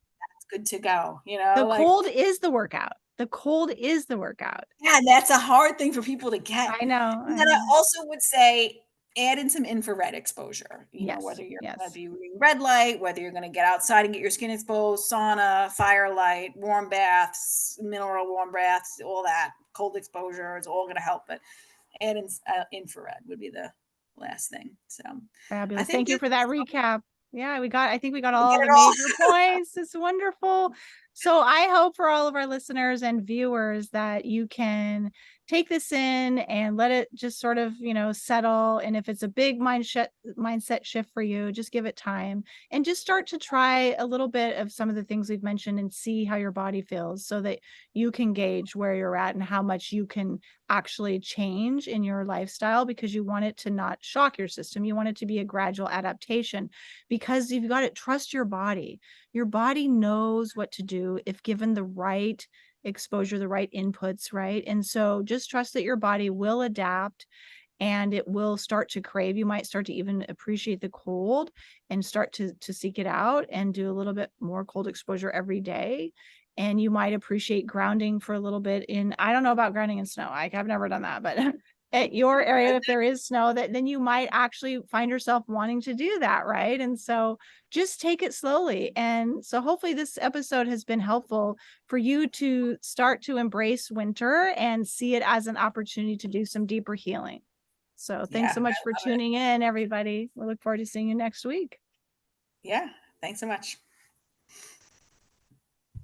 good to go. The Like cold is the workout. The cold is the workout. yeah, that's a hard thing for people to get. I know, And I then I know. also would say add in some infrared exposure, Yes, whether you're gonna yes. be reading red light, whether you're gonna get outside and get your skin exposed, sauna, firelight, warm baths, mineral warm baths, all that, cold exposure, it's all gonna help. But add in infrared would be the last thing. So I Fabulous. think Thank you that for that recap. Yeah, I think we got we get all the it all. major points. It's wonderful. So I hope for all of our listeners and viewers that you can take this in and let it just sort of, settle. And if it's a big mindset shift for you, just give it time and just start to try a little bit of some of the things we've mentioned and see how your body feels so that you can gauge where you're at and how much you can actually change in your lifestyle because you want it to not shock your system. You want it to be a gradual adaptation because you've got to trust your body. Your body knows what to do if given the right exposure, the right inputs, right? And so just trust that your body will adapt and it will start to crave. You might start to even appreciate the cold and start to seek it out and do a little bit more cold exposure every day. And you might appreciate grounding for a little bit in, I don't know about grounding in snow. I've never done that, but at your area, if there is snow, that then you might actually find yourself wanting to do that, right? And so just take it slowly. And so hopefully this episode has been helpful for you to start to embrace winter and see it as an opportunity to do some deeper healing. So thanks Yeah, so much for I love it. tuning in, everybody. We look forward to seeing you next week. Yeah, thanks so much.